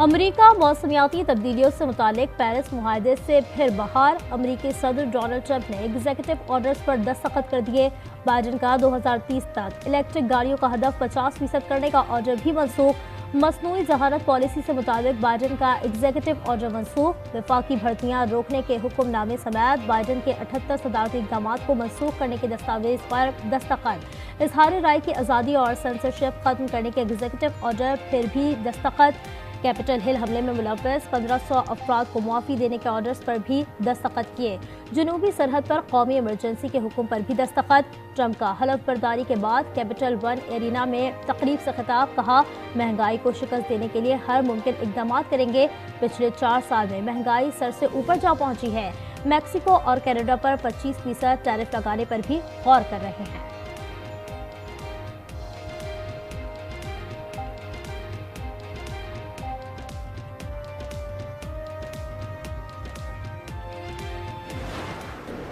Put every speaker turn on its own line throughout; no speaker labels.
America मौसमियाती तब्दीलियों से मुतालिक Paris मुआहदे से फिर बाहर। अमेरिकी सदर डोनाल्ड ट्रंप ने एग्जीक्यूटिव ऑर्डर्स पर दस्तखत कर दिए। बाइडन का 2030 तक इलेक्ट्रिक गाड़ियों का हदफ 50% करने का ऑर्डर भी मनसूख। मसनूई जहानत पॉलिसी से मुताबिक बाइडन का एग्जीक्यूटिव ऑर्डर मनसूख। वफाकी भर्तियां रोकने के हुक्मनामे समेत बाइडन के 78 सदारती इक़दाम को मनसूख करने के दस्तावेज पर दस्तखत। इजहार राय की आज़ादी और सेंसरशिप खत्म करने के एग्जीक्यूटिव ऑर्डर फिर भी दस्तखत। कैपिटल हिल हमले में मुलव्वस 1500 अफराद को मुआफ़ी देने के ऑर्डर्स पर भी दस्तखत किए। जनूबी सरहद पर कौमी इमरजेंसी के हुक्म पर भी दस्तखत। ट्रंप का हलफ बर्दारी के बाद कैपिटल वन एरिना में तकरीब से खिताब, कहा महंगाई को शिकस्त देने के लिए हर मुमकिन इकदाम करेंगे। पिछले 4 साल में महंगाई सर से ऊपर जा पहुंची है। मैक्सिको और कनाडा पर 25% टैरिफ लगाने पर भी गौर कर रहे हैं।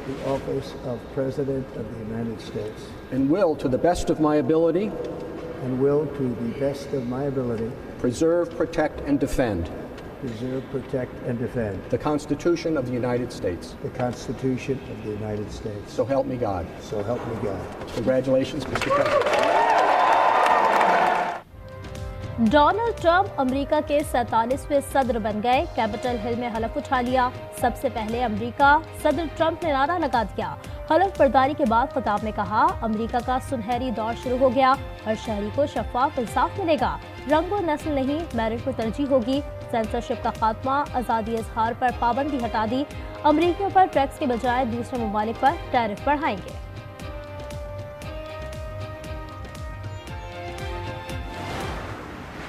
The office of President of the United States.
And will, to the best of my ability,
And will, to the best of my ability,
preserve, protect, and defend
preserve, protect, and defend
the Constitution of the United States.
the Constitution of the United States.
So help me God.
So help me God.
Congratulations, Mr. President.
Donald Trump America के 47वें सदर बन गए। Capitol Hill में हलफ उठा लिया। सबसे पहले America सदर ट्रंप ने नारा लगा दिया। हलफ बर्दारी के बाद खिताब में कहा, अमेरिका का सुनहरी दौर शुरू हो गया। हर शहरी को शफाफ इंसाफ मिलेगा। रंग व नस्ल नहीं, मेरिट को तरजीह होगी। सेंसरशिप का खात्मा, आज़ादी इजहार पर पाबंदी हटा दी। अमेरिकियों पर टैक्स के बजाय दूसरे ममालिक पर टैरिफ बढ़ाएंगे।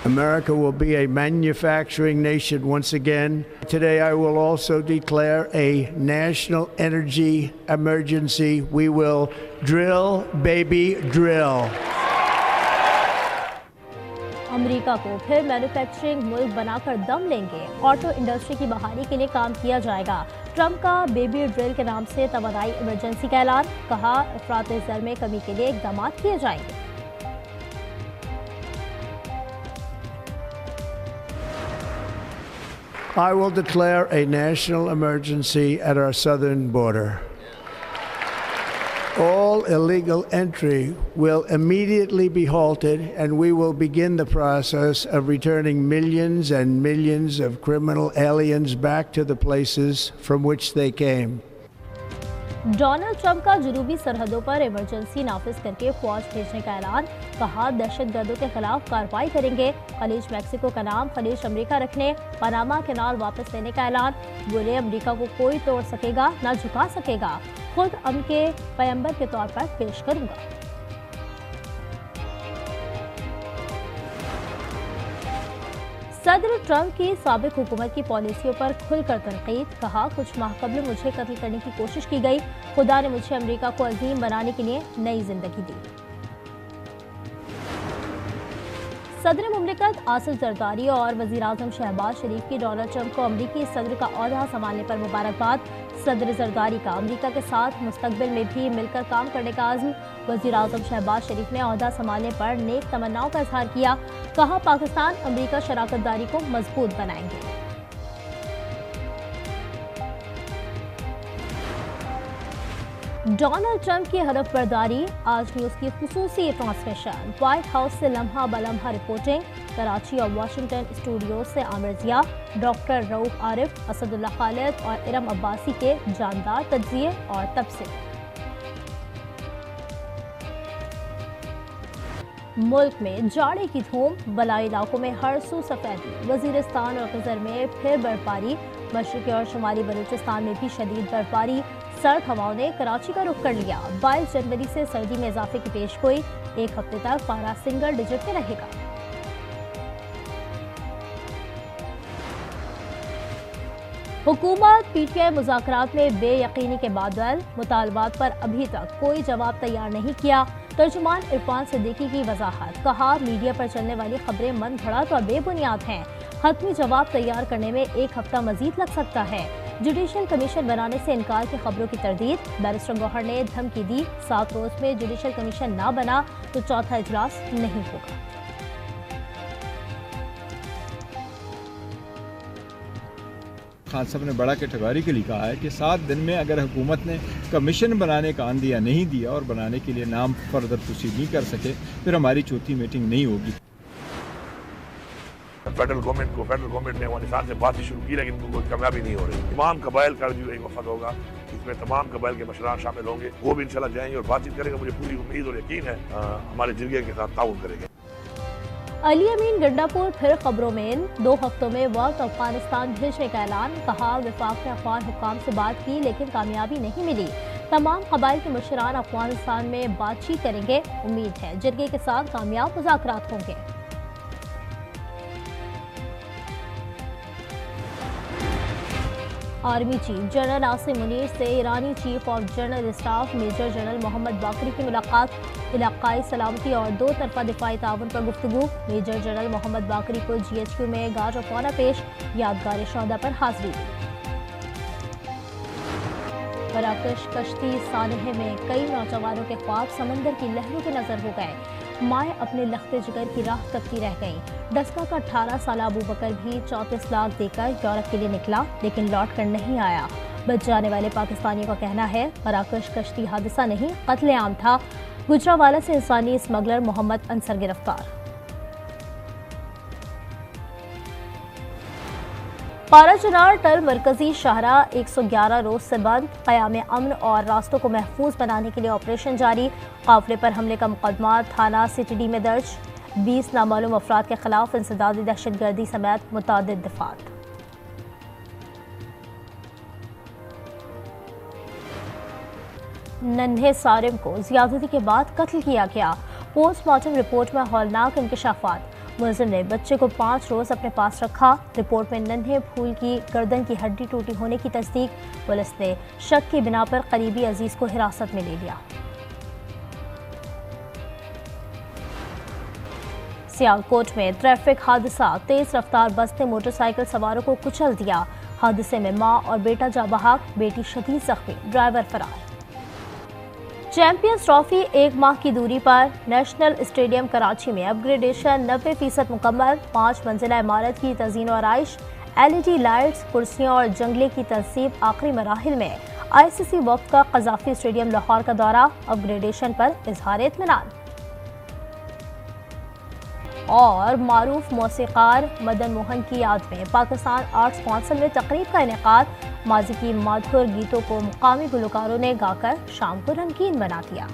America will be a manufacturing nation once again. Today I will also declare a national energy emergency. We will drill, baby, drill.
America को फिर मैन्युफैक्चरिंग मुल्क बनाकर दम लेंगे। ऑटो इंडस्ट्री की बहाली के लिए काम किया जाएगा। ट्रंप का बेबी ड्रिल के नाम से तवानाई इमरजेंसी का ऐलान, कहा अफरात ज़र में कमी के लिए इक़दाम किए जाएंगे।
I will declare a national emergency at our southern border. All illegal entry will immediately be halted, and we will begin the process of returning millions and millions of criminal aliens back to the places from which they came.
Donald Trump का जनूबी सरहदों पर emergency नाफिज करके फौज भेजने का ऐलान, कहा दहशतगर्दों के खिलाफ कार्रवाई करेंगे। खलीज मैक्सिको का नाम खलीज अमेरिका रखने, पनामा कैनाल वापस लेने का ऐलान। बोले अमेरिका को कोई तोड़ सकेगा ना झुका सकेगा, खुद अमन के पैगंबर के तौर पर पेश करूंगा। सदर ट्रंप की साबिक हुकूमत की पॉलिसियों पर खुलकर तनकीद, कहा कुछ माह कबल मुझे कत्ल करने की कोशिश की गई। खुदा ने मुझे अमेरिका को अजीम बनाने के लिए नई जिंदगी दी। सदर मुमलिकत आसिफ जरदारी और वज़ीर आज़म शहबाज शरीफ की डोनाल्ड ट्रंप को अमरीकी सदर का ओहदा संभालने पर मुबारकबाद। सदर जरदारी का अमरीका के साथ मुस्तकबिल में भी मिलकर काम करने का आज़म। वज़ीर आज़म शहबाज शरीफ ने ओहदा संभालने पर नेक तमन्नाओं का इजहार किया, कहा पाकिस्तान अमरीका शराकतदारी को मजबूत बनाएंगे। डोनाल्ड ट्रंप की हलफ बर्दारी, आज न्यूज़ की खुसूसी ट्रांसमिशन। व्हाइट हाउस से लम्हा बलम्हा रिपोर्टिंग। कराची और वाशिंगटन स्टूडियो से आमिर जिया, डॉक्टर रऊफ आरिफ, असदुल्ला खालिद और इरम अब्बासी के जानदार तज्जिए और तबसरे। मुल्क में जाड़े की धूम, बलाई इलाकों में हर सू सफेदी। वजीरिस्तान और खिज़र में फिर बर्फबारी। मशरक़ी और शुमाली बलूचिस्तान में भी शदीद बर्फबारी। सर्द हवाओं ने कराची का रुख कर लिया। 22 जनवरी से सर्दी में इजाफे की पेशगोई। एक हफ्ते तक पारा सिंगल डिजिट में रहेगा। हुकूमत पीटीआई मुज़ाकरात में बेयकीनी के बादल, मुतालबात पर अभी तक कोई जवाब तैयार नहीं किया। तर्जुमान इरफान सिद्दीकी की वजाहत, कहा मीडिया पर चलने वाली खबरें मन घड़त और बेबुनियाद हैं। हतमी जवाब तैयार करने में एक हफ्ता मजीद लग सकता है। जुडिशल कमीशन बनाने से इनकार की खबरों की तरदीद। बैरिस्टर गौहर ने धमकी दी, 7 रोज में जुडिशल कमीशन ना बना तो चौथा इजलास नहीं होगा।
खान साहब ने बड़ा कैटेगोरिकली कहा है कि 7 दिन में अगर हुकूमत ने कमीशन बनाने का आंदिया नहीं दिया और बनाने के लिए नाम फर्दर प्रोसीड नहीं कर सके, फिर हमारी चौथी मीटिंग नहीं होगी।
फेडरल गवर्नमेंट ने अफगानिस्तान से बात शुरू की, लेकिन कोई कामयाबी नहीं हो रही। तमाम कबाइल का जो एक वफद होगा, इसमें तमाम कबाइल के मशरान शामिल होंगे, वो भी इंशाल्लाह जाएंगे और बातचीत करेंगे। मुझे पूरी उम्मीद और यकीन है हमारे जिरगे के साथ ताउन करेंगे।
अली अमीन गंडापुर फिर खबरों में 2 हफ्तों में वक्त अफगानिस्तान भेजने का ऐलान। कहा वफाक ने अफगान हुक्काम से बात की लेकिन कामयाबी नहीं मिली। तमाम कबाइल के मशरान अफगानिस्तान में बातचीत करेंगे। उम्मीद है जिरगे के साथ कामयाब मुज़ाकरात होंगे। Army chief general Asim Munir से ईरानी chief of general staff major general Mohammad Bagheri की मुलाकात। इलाकाई सलामती और 2 तरफा दिफाई ताउन पर गुफ्तगू। मेजर जनरल मोहम्मद बाकरी को GHQ में गार्ड ऑफ ऑनर पेश। यादगार शोहदा पर हाजिरी। मराकश कश्ती सानहे में कई नौजवानों के ख्वाब समंदर की लहरों के नजर हो गए। माए अपने लख्ते जिगर की राह तकती रह गईं। डस्का का 18 साल अबू बकर भी 34 लाख देकर यूरोप के लिए निकला लेकिन लौट कर नहीं आया। बच जाने वाले पाकिस्तानियों का कहना है मराकश कश्ती हादसा नहीं, कत्लेआम था। गुजरावाला से इंसानी स्मगलर मोहम्मद अंसर गिरफ्तार। पाराचनार टल मरकजी शाहरा 111 रोज से बंद। क़याम अमन और रास्तों को महफूज बनाने के लिए ऑपरेशन जारी। काफिले पर हमले का मुकदमा थाना सिटी में दर्ज। 20 नामालूम अफराद के खिलाफ इंसदादी दहशतगर्दी समेत मुतअद्दिद दफात। नन्हे सारिम को ज्यादती के बाद कत्ल किया गया। पोस्टमार्टम रिपोर्ट में हौलनाक इंकशाफात। मुलजिम ने बच्चे को 5 रोज अपने पास रखा। रिपोर्ट में नन्हे फूल की गर्दन की हड्डी टूटी होने की तस्दीक। पुलिस ने शक की बिना पर करीबी अजीज को हिरासत में ले लिया। सियालकोट में ट्रैफिक हादसा। तेज रफ्तार बस ने मोटरसाइकिल सवारों को कुचल दिया। हादसे में मां और बेटा जाँ बहक, बेटी शदीद जख्मी, ड्राइवर फरार। चैंपियंस ट्रॉफी 1 माह की दूरी पर। नेशनल स्टेडियम कराची में अपग्रेडेशन 90% मुकम्मल। 5 मंजिला इमारत की तज़ीन और आइश, LED लाइट्स, कुर्सियों और जंगले की तनसीब आखिरी मराहिल में। ICC वक्त का क़ज़ाफ़ी स्टेडियम लाहौर का दौरा। अपग्रेडेशन पर इज़हार इत्मीनान। और मारूफ मौसीकार मदन मोहन की याद में पाकिस्तान आर्ट्स काउंसिल में तकरीब का इनेकाद। माजी की मधुर गीतों को मुकामी गुलकारों ने गाकर शाम को रंगीन बना दिया।